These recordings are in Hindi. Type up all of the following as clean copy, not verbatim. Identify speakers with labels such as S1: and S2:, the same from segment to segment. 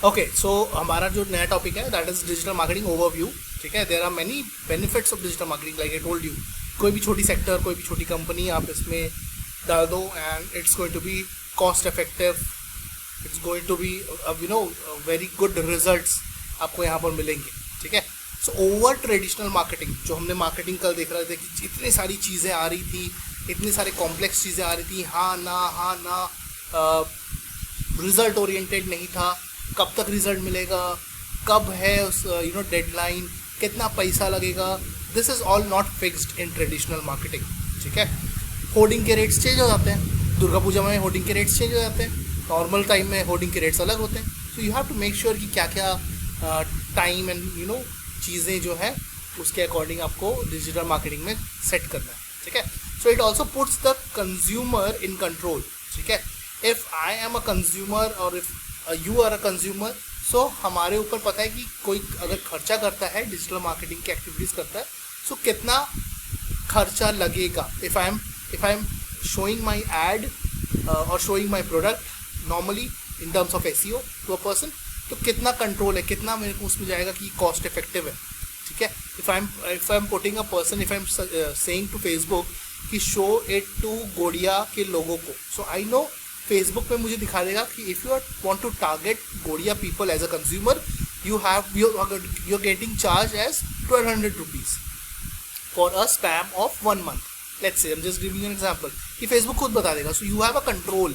S1: ओके, सो हमारा जो नया टॉपिक है that is digital marketing overview. ठीक है, there are many benefits of digital marketing like I told you. कोई भी छोटी सेक्टर, कोई भी छोटी कंपनी आप इसमें डाल दो and it's going to be cost effective, it's going to be very good results आपको यहाँ पर मिलेंगे। ठीक है, सो ओवर ट्रेडिशनल मार्केटिंग, जो हमने मार्केटिंग कल देख रहे थे कि इतनी सारी चीज़ें आ रही थी, इतनी सारी कॉम्प्लेक्स चीज़ें आ रही थी, हाँ ना, रिजल्ट ओरिएंटेड नहीं था, कब तक रिजल्ट मिलेगा, कब है उस डेडलाइन, कितना पैसा लगेगा, this is all not fixed in traditional marketing. ठीक है, होर्डिंग के रेट्स चेंज हो जाते हैं, दुर्गा पूजा में होर्डिंग के रेट्स चेंज हो जाते हैं, नॉर्मल टाइम में होर्डिंग के रेट्स अलग होते हैं। So you have to make sure कि क्या क्या टाइम एंड चीज़ें जो है उसके अकॉर्डिंग आपको डिजिटल मार्केटिंग में सेट करना है। ठीक है, so it also puts the consumer in control. ठीक है, if I am a consumer और if you are a consumer, so हमारे ऊपर पता है कि कोई अगर खर्चा करता है, डिजिटल मार्केटिंग की एक्टिविटीज़ करता है, सो कितना खर्चा लगेगा। If I M showing my ad or showing my product normally in terms of SEO to a person, तो कितना कंट्रोल है, कितना मेरे को उसमें जाएगा कि कॉस्ट इफेक्टिव है। ठीक है, if I am putting a person, if I am saying to Facebook कि शो इट टू गोड़िया के लोगों को, सो आई नो फेसबुक पे मुझे दिखा देगा कि if you want to target Godia people as a consumer, you are getting charge as 1200 rupees for a spam of 1 month। Let's say I am just giving an example कि फेसबुक खुद बता देगा। So you have a control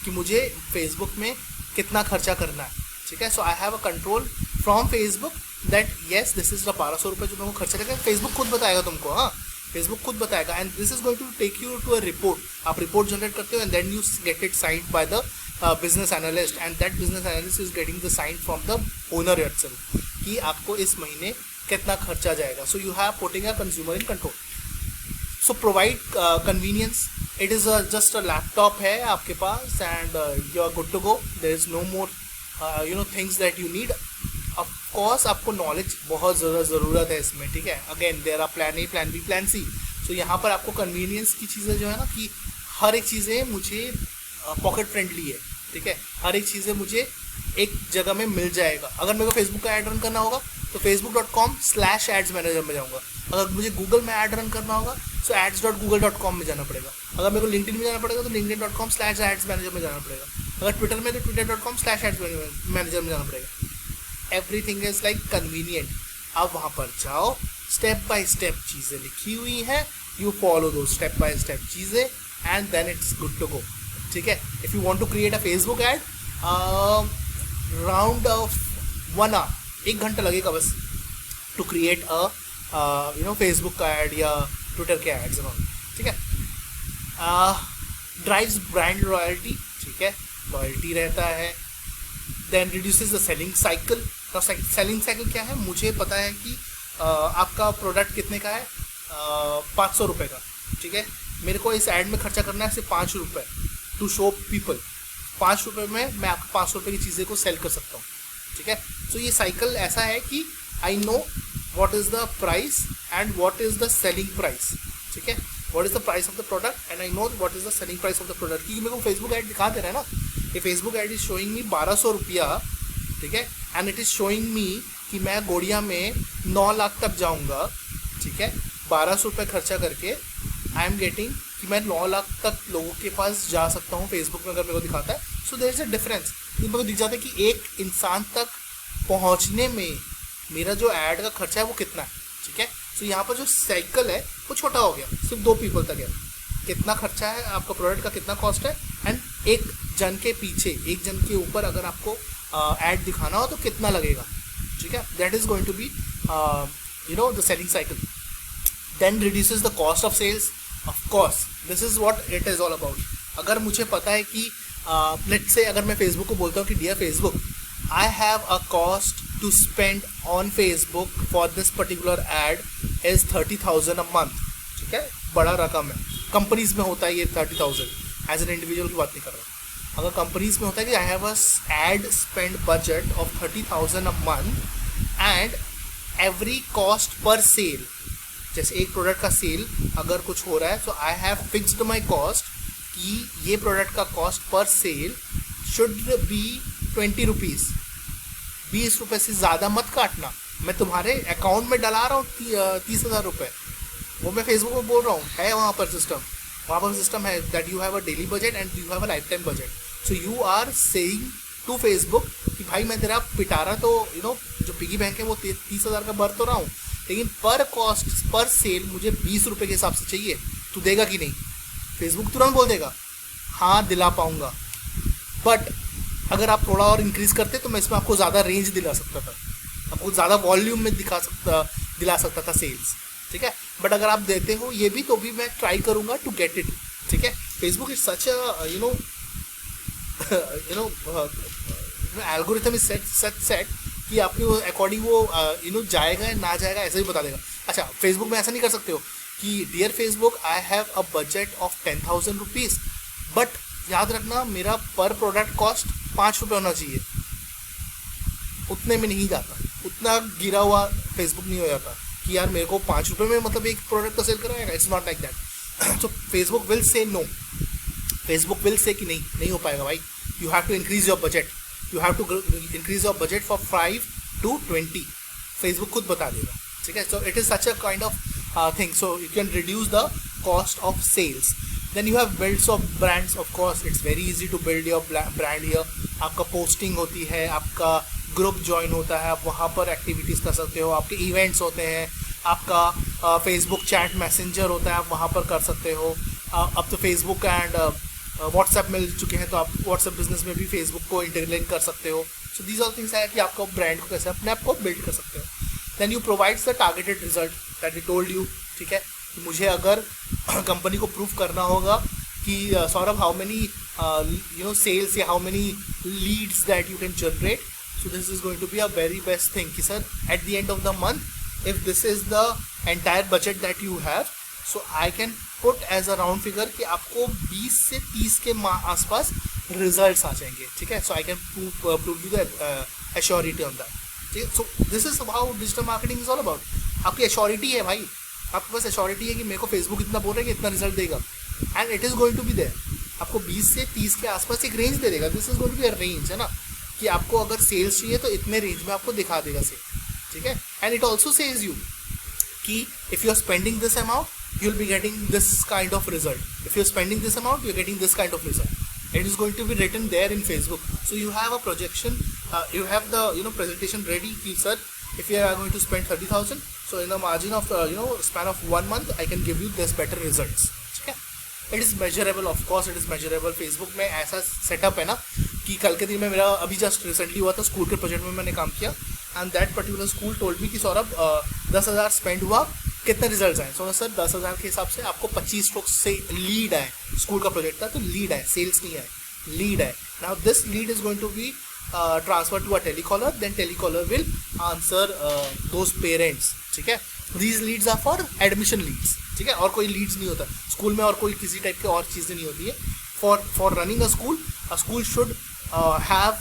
S1: कि मुझे फेसबुक में कितना खर्चा करना है। ठीक है, so I have a control from Facebook that yes this is the 1200 रुपये जो मेरे को खर्चा लगेगा, फेसबुक खुद बताएगा तुमको। हाँ, फेसबुक खुद बताएगा and this is going to take you to a report. आप रिपोर्ट जनरेट करते हो and then you get it signed by the business analyst and that business analyst is getting the sign from the owner itself कि आपको इस महीने कितना खर्चा जाएगा। So you have putting a consumer in control. So provide convenience, it is just a laptop है आपके पास and you are good to go, there is no more things that you need. Of course आपको नॉलेज बहुत ज़्यादा ज़रूरत है इसमें। ठीक है, again there are plan A, plan B, plan C. So यहाँ पर आपको कन्वीनियंस की चीज़ें जो है ना कि हर एक चीज़ें मुझे पॉकेट फ्रेंडली है। ठीक है, हर एक चीज़ें मुझे एक जगह में मिल जाएगा। अगर मेरे को फेसबुक का ऐड रन करना होगा तो facebook.com/ads मैनेजर में जाऊँगा। अगर मुझे गूगल में ऐड रन करना होगा तो ads.google.com में जाना पड़ेगा। अगर मेरे को लिंक्डइन में जाना पड़ेगा तो linkedin.com/ads मैनेजर में जाना पड़ेगा। अगर ट्विटर में तो twitter.com/ads मैनेजर में जाना पड़ेगा। Everything is like convenient. अब वहाँ पर जाओ, स्टेप बाय स्टेप चीज़ें लिखी हुई हैं, यू फॉलो दो स्टेप बाय स्टेप चीज़ें and then it's good to go. ठीक है, if you want to create a Facebook ad, round off 1 hour, 1 घंटा लगेगा बस टू क्रिएट अ फेसबुक का ऐड या ट्विटर के एड्स। ठीक है, ड्राइव्स ब्रांड रॉयल्टी। ठीक है, लॉयल्टी रहता है। Then reduces the selling cycle. तो सेलिंग साइकिल क्या है, मुझे पता है कि आपका प्रोडक्ट कितने का है, 500 रुपये का। ठीक है, मेरे को इस ऐड में खर्चा करना है सिर्फ 5 रुपये टू शो पीपल। 5 रुपये में मैं आपको 500 रुपये की चीज़ें को सेल कर सकता हूँ। ठीक है, तो ये साइकिल ऐसा है कि I know what is the price and what is the selling price। ठीक है, what is the price of the product and I know what is the selling price of the product। क्योंकि मेरे को फेसबुक ऐड दिखा दे रहा है ना, ये Facebook ad is showing me 1200 रुपया। ठीक है, and it is showing me कि मैं गोड़िया में 9 लाख तक जाऊँगा। ठीक है, 1200 रुपये खर्चा करके आई एम गेटिंग कि मैं 9 लाख तक लोगों के पास जा सकता हूँ फेसबुक में अगर मेरे को दिखाता है। So there is a difference. मेरे को दिख जाता है कि एक इंसान तक पहुँचने में मेरा जो ऐड का खर्चा है वो कितना है। ठीक है, सो यहाँ पर जो साइकिल है वो छोटा हो गया, सिर्फ 2 पीपल तक है। कितना खर्चा है आपका प्रोडक्ट का, कितना कॉस्ट है, एंड एक जन के पीछे, एक जन के ऊपर अगर आपको ऐड दिखाना हो तो कितना लगेगा। ठीक है, that is going to be the selling cycle. Then reduces the cost of sales. Of course this is what it is all about. अगर मुझे पता है कि लेट्स से अगर मैं फेसबुक को बोलता हूँ कि dear Facebook, I have a cost to spend on Facebook for this particular ad is 30,000 a month। ठीक है, बड़ा रकम है। कंपनीज में होता है ये 30,000, एज एन इंडिविजुअल की बात नहीं कर रहा। अगर कंपनीज में होता है कि I have a ad spend budget of 30,000 a month and every cost पर सेल, जैसे एक प्रोडक्ट का सेल अगर कुछ हो रहा है तो I have fixed my cost कि ये प्रोडक्ट का कॉस्ट पर सेल शुड बी 20 रुपीज़। ₹20 से ज़्यादा मत काटना। मैं तुम्हारे अकाउंट में डला रहा हूँ 30,000 रुपये, वो मैं फेसबुक में बोल रहा हूँ, है वहाँ पर सिस्टम, वहाँ पर सिस्टम है that you have a daily budget and you have a lifetime budget. So you are saying to Facebook कि भाई मैं तेरा पिटारा तो जो पिगी बैंक है वो 30,000 का भर तो रहा हूँ, लेकिन पर कॉस्ट पर सेल मुझे ₹20 के हिसाब से चाहिए, तू देगा कि नहीं? फेसबुक तुरंत बोल देगा हाँ दिला पाऊँगा, बट अगर आप थोड़ा और इंक्रीज़ करते तो मैं इसमें आपको ज़्यादा रेंज दिला सकता था, आपको ज़्यादा वॉल्यूम में दिला सकता था सेल्स, ठीक है। बट अगर आप देते हो ये भी तो भी मैं ट्राई करूँगा टू गेट इट, ठीक है। Facebook is such algorithm is set कि आपके अकॉर्डिंग वो जाएगा या ना जाएगा ऐसा ही बता देगा। अच्छा, फेसबुक में ऐसा नहीं कर सकते हो कि dear Facebook I have a budget of 10,000 rupees, but याद रखना मेरा पर प्रोडक्ट कॉस्ट ₹5 होना चाहिए। उतने में नहीं जाता, उतना गिरा हुआ फेसबुक नहीं हो जाता कि यार मेरे को ₹5 में मतलब एक प्रोडक्ट को सेल कराएगा। It's not like that. So Facebook will say no, Facebook will say कि नहीं हो पाएगा भाई, you have to increase your budget, you have to increase your budget for 5 to 20। Facebook खुद बता देगा, ठीक है। So it is such a kind of thing, so you can reduce the cost of sales. Then you have builds of brands, of course it's very easy to build your brand here। आपका पोस्टिंग होती है, आपका ग्रुप ज्वाइन होता है, आप वहाँ पर एक्टिविटीज़ कर सकते हो, आपके इवेंट्स होते हैं, आपका फेसबुक चैट मैसेंजर होता है, आप वहाँ पर कर सकते हो। अब तो फेसबुक एंड व्हाट्सएप मिल चुके हैं, तो आप व्हाट्सएप बिजनेस में भी फेसबुक को इंटीग्रेट कर सकते हो। सो दीज ऑल थिंग्स है कि आपको ब्रांड को कैसे अपने आप को बिल्ड कर सकते हो। Then you provides the targeted result that I told you, ठीक है। मुझे अगर कंपनी को प्रूव करना होगा कि सौरभ हाउ मेनी सेल्स या how many leads that you can generate, so this is going to be a very best thing कि sir at the end of the month if this is the entire budget that you have, so I can put as a round figure कि आपको 20 से 30 के आसपास रिजल्ट्स आ जाएंगे, ठीक है। So I can prove you the assurity on that, ठीक है। So this is how digital marketing is all about. आपकी एश्योरिटी है भाई, आपके पास एश्योरिटी है कि मेरे को फेसबुक इतना बोल रहा है कि इतना रिजल्ट देगा, and it is going to be there. आपको 20 से 30 के आसपास एक रेंज दे देगा, this is going to be a range, है ना, कि आपको अगर सेल्स चाहिए तो इतने रेंज में आपको दिखा देगा सेल, ठीक है। And it also says you कि if you are spending this amount you will be getting this kind of result, if you are spending this amount you are getting this kind of result. It is going to be written there in Facebook, so you have a projection, you have the presentation ready. Sir, if you are going to spend 30,000, so in the margin of span of 1 month I can give you this better results, ठीक है। It is measurable, of course it is measurable। Facebook में ऐसा सेटअप है ना कि कल के दिन में मेरा अभी जस्ट रिसेंटली हुआ था, स्कूल के प्रोजेक्ट में मैंने काम किया, and that particular school told me कि सौरभ 10,000 स्पेंड हुआ, कितने रिजल्ट्स आए? सो सर 10,000 के हिसाब से आपको 25 स्ट्रोक्स से लीड आए, स्कूल का प्रोजेक्ट था तो लीड आए, सेल्स नहीं आए, लीड आए। Now this lead is going to be transfer to a telecaller, then telecaller will answer those parents, ठीक है। These leads are for admission leads, ठीक है, और कोई लीड्स नहीं होता स्कूल में, और कोई किसी टाइप के और चीज़ें नहीं होती है। For running a school should have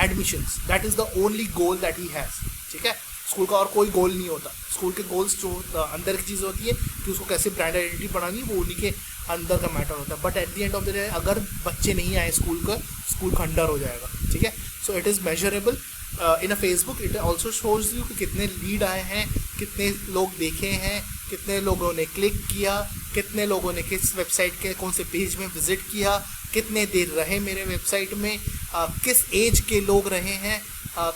S1: admissions, that is the only goal that he has, ठीक है। स्कूल का और कोई गोल नहीं होता, स्कूल के गोल्स जो अंदर की चीज़ होती है कि उसको कैसे ब्रांड आइडेंटिटी बनानी, वो उन्हीं के अंदर का मैटर होता है। But at the end of the day अगर बच्चे नहीं आए स्कूल खंडर हो जाएगा, ठीक है। So it is measurable in a Facebook. It also shows you कि कितने लीड आए हैं, कितने लोग देखे हैं, कितने लोगों ने क्लिक किया, कितने लोगों ने किस वेबसाइट के कौन से पेज में विजिट किया, कितने देर रहे मेरे वेबसाइट में, किस एज के लोग रहे हैं,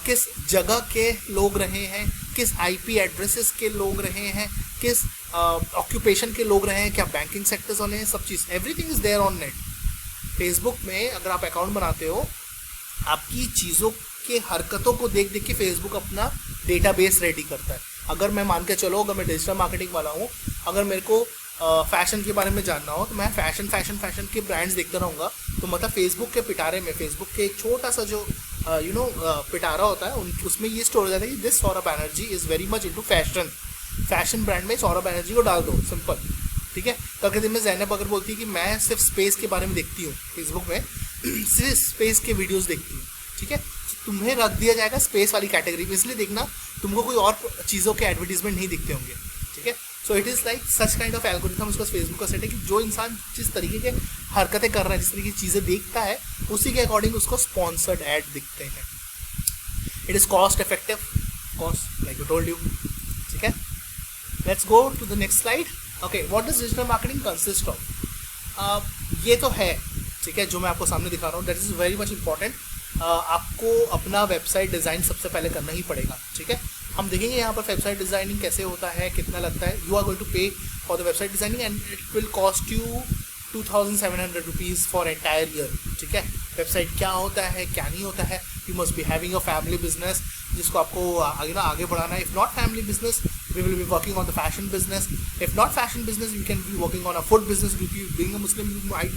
S1: किस जगह के लोग रहे हैं, किस आईपी एड्रेसेस के लोग रहे हैं, किस ऑक्यूपेशन के लोग रहे हैं, क्या बैंकिंग सेक्टर्स वाले हैं, सब चीज़ everything is there on net. Facebook में अगर आप अकाउंट बनाते हो, आपकी चीज़ों के हरकतों को देख देख के फेसबुक अपना डेटाबेस रेडी करता है। अगर मैं मान के चलो, अगर मैं डिजिटल मार्केटिंग वाला हूँ, अगर मेरे को फैशन के बारे में जानना हो तो मैं फैशन के ब्रांड्स देखता रहूँगा, तो मतलब फेसबुक के पिटारे में, फेसबुक के एक छोटा सा जो पिटारा होता है उसमें ये स्टोर हो जाता है कि this Saurabh Banerjee is very much into fashion brand में सौरभ बैनर्जी को डाल दो, सिंपल, ठीक है। कल के दिन में ज़ैनब अगर बोलती है कि मैं सिर्फ स्पेस के बारे में देखती हूँ फेसबुक में, सिर्फ स्पेस के वीडियोज़ देखती हूँ, ठीक है, तो तुम्हें रख दिया जाएगा स्पेस वाली कैटेगरी में, इसलिए देखना तुमको कोई और चीज़ों के एडवर्टीजमेंट नहीं दिखते होंगे, ठीक है। So it is like such kind of algorithm उसका फेसबुक का सेट है कि जो इंसान जिस तरीके के हरकतें कर रहा है, जिस तरीके की चीज़ें देखता है, उसी के अकॉर्डिंग उसको स्पॉन्सर्ड ऐड दिखते हैं। It is cost effective, cost like I told you. ठीक है, let's go to the next slide. Okay, what does digital marketing consist of? ये तो है, ठीक है, जो मैं आपको सामने दिखा रहा हूँ, that is very much important. आपको अपना वेबसाइट डिज़ाइन सबसे पहले करना ही पड़ेगा. ठीक है, हम देखेंगे यहाँ पर वेबसाइट डिज़ाइनिंग कैसे होता है, कितना लगता है. यू आर गोइंग टू पे for the website designing and it will cost you 2700 rupees for entire year. ठीक है, वेबसाइट क्या होता है, क्या नहीं होता है. You must be having a family business जिसको आपको आगे बढ़ाना है. If not family business, we will be working on the fashion business. If not fashion business, you can be working on a food business. Being a Muslim, you might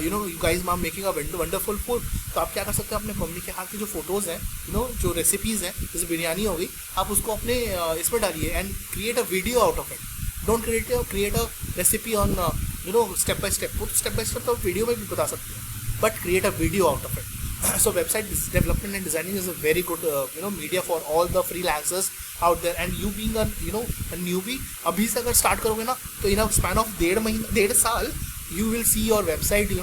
S1: you guys are making a wonderful food. तो आप क्या कर सकते हैं, अपने मम्मी के हाथ की जो फोटोज़ हैं, जो रेसिपीज़ हैं, जैसे बिरयानी हो गई, आप उसको अपने इसमें डालिए and create a video out of it. Don't create a recipe on step by step. वो स्टेप बाय स्टेप तो वीडियो में भी बता सकते हैं, but create a video out of it. So website development and designing is a very good media for all the freelancers out there. And you being a newbie, अभी से अगर start करोगे ना, तो in a span of 1.5 साल you will see your website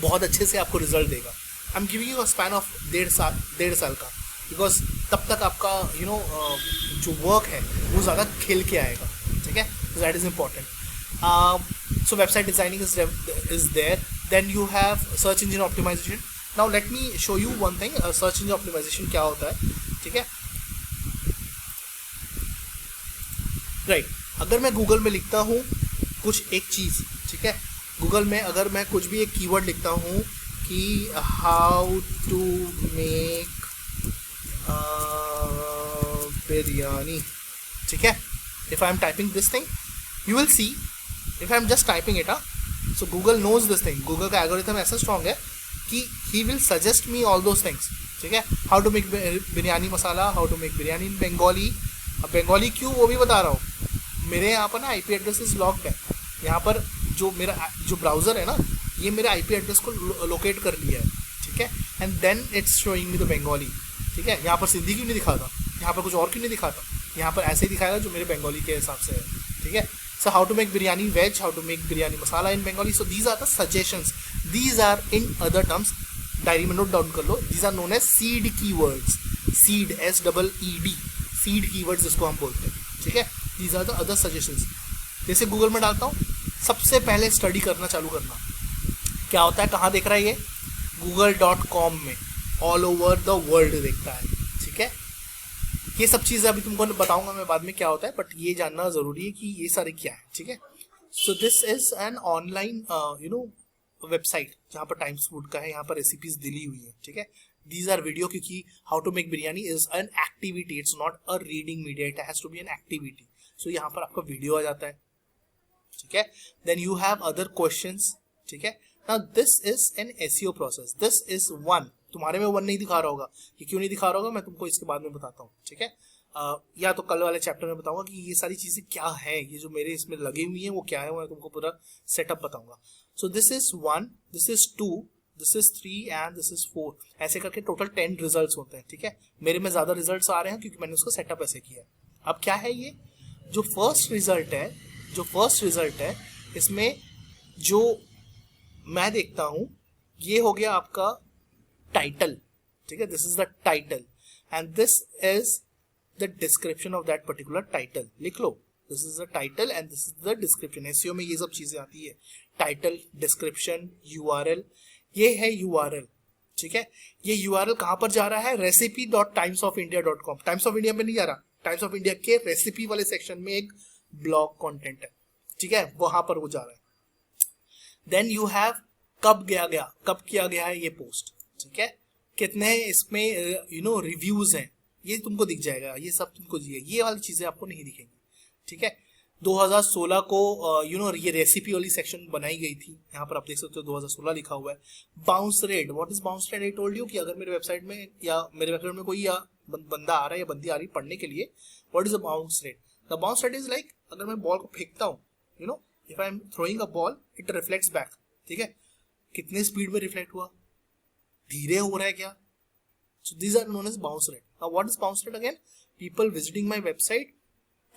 S1: बहुत अच्छे से आपको रिजल्ट देगा. I'm giving you a span of 1.5 साल का, because तब तक आपका जो वर्क है वो ज़्यादा खिल के आएगा. ठीक है, that is important. So website designing is there. Then you have search engine optimization. Now let me show you one thing. Search engine optimization क्या होता है. ठीक है, राइट. अगर मैं गूगल में लिखता हूँ कुछ एक चीज़, ठीक है, गूगल में अगर मैं कुछ भी एक कीवर्ड लिखता हूँ कि हाउ टू मेक बिरयानी, ठीक है, if I am typing this thing, you will see, if I am just typing it, so Google knows this thing. Google का एल्गोरिथम ऐसा स्ट्रॉन्ग है कि he will suggest me all those things. ठीक है, how to make biryani masala, how to make biryani in Bengali. अब बंगाली क्यों, वो भी बता रहा हूँ. मेरे यहाँ पर ना IP एड्रेस इज लॉक्ड है. यहाँ पर जो मेरा जो ब्राउज़र है ना, ये मेरे IP एड्रेस को लोकेट कर लिया है. ठीक है, and then it's showing me the Bengali. ठीक है, यहाँ पर सिंधी क्यों नहीं दिखाता, यहाँ पर कुछ और क्यों नहीं दिखाता, यहाँ पर ऐसे ही दिखाएगा जो मेरे बंगाली के हिसाब से है. ठीक है, so how to make biryani veg, how to make biryani masala in Bengali. So these are the suggestions. These are in other terms, diary में नोट डाउन कर लो, these are known as seed keywords. Seed, SEED, seed keywords जिसको हम बोलते हैं. ठीक है, these are the other suggestions. जैसे गूगल में डालता हूँ, सबसे पहले स्टडी करना चालू करना. क्या होता है, कहाँ देख रहा है ये, google.com में, ऑल ओवर द वर्ल्ड देखता है. ठीक है, ये सब चीज़ें अभी तुमको बताऊंगा मैं बाद में क्या होता है, बट ये जानना ज़रूरी है कि ये सारे क्या है. ठीक है, so this is an online website जहाँ पर टाइम्स फूड का है, यहाँ पर रेसिपीज दिली हुई है. ठीक है, दीज आर वीडियो, क्योंकि how to make biryani is an activity, it's not a reading media, it has to be an activity. So यहाँ पर आपका वीडियो आ जाता है. ठीक है, then you have other questions. ठीक है, now this is an SEO process. This is one. तुम्हारे में वन नहीं दिखा रहा होगा, ये क्यों नहीं दिखा रहा होगा मैं तुमको इसके बाद में बताता हूँ. ठीक है, या तो कल वाले चैप्टर में बताऊंगा कि ये सारी चीज़ें क्या है, ये जो मेरे इसमें लगी हुई है वो क्या है, वो मैं तुमको पूरा सेटअप बताऊंगा. सो this is 1, this is 2, this is 3 and this is 4. ऐसे करके टोटल 10 रिजल्ट्स होते हैं. ठीक है, मेरे में ज़्यादा रिजल्ट्स आ रहे हैं क्योंकि मैंने उसको सेटअप ऐसे किया है. अब क्या है ये जो फर्स्ट रिजल्ट है, इसमें जो मैं देखता हूँ ये हो गया आपका टाइटल. ठीक है, this is the title and this is the description of that particular title. लिख लो, this is the title and this is the description. SEO में ये सब चीजें आती है, टाइटल, डिस्क्रिप्शन, URL. ये है URL. ठीक है, ये URL कहाँ पर जा रहा है, recipe.timesofIndia.com. टाइम्स ऑफ इंडिया में नहीं जा रहा, टाइम्स ऑफ इंडिया के रेसिपी वाले सेक्शन में एक ब्लॉग कंटेंट है. ठीक है, वहां पर वो जा रहा है. देन यू हैव कब किया गया है ये पोस्ट. ठीक है, कितने इसमें रिव्यूज हैं, ये तुमको दिख जाएगा. ये सब तुमको ये वाली चीजें आपको नहीं दिखेंगी. ठीक है, 2016 को ये रेसिपी वाली सेक्शन बनाई गई थी. यहाँ पर आप देख सकते हो 2016 लिखा हुआ है. Bounce rate, what is bounce rate? I told you कि अगर मेरे वेबसाइट में या मेरे वेबसाइट में कोई या बंदा आ रहा है या बंदी आ रही पढ़ने के लिए, what is the bounce rate? The bounce rate is like, अगर मैं बॉल को फेंकता हूँ, if I M throwing a ball, it reflects back. ठीक है, कितने स्पीड में रिफ्लेक्ट हुआ, धीरे हो रहा है क्या? So these are known as bounce rate. Now what is bounce rate again? People visiting my website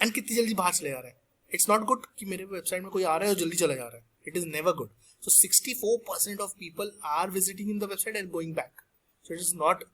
S1: and कितनी जल्दी बाहर चले जा रहे हैं. It's not good कि मेरे वेबसाइट में कोई आ रहा है और जल्दी चला जा रहा है. It is never good. So 64% of people are visiting in the website and going back. So it is not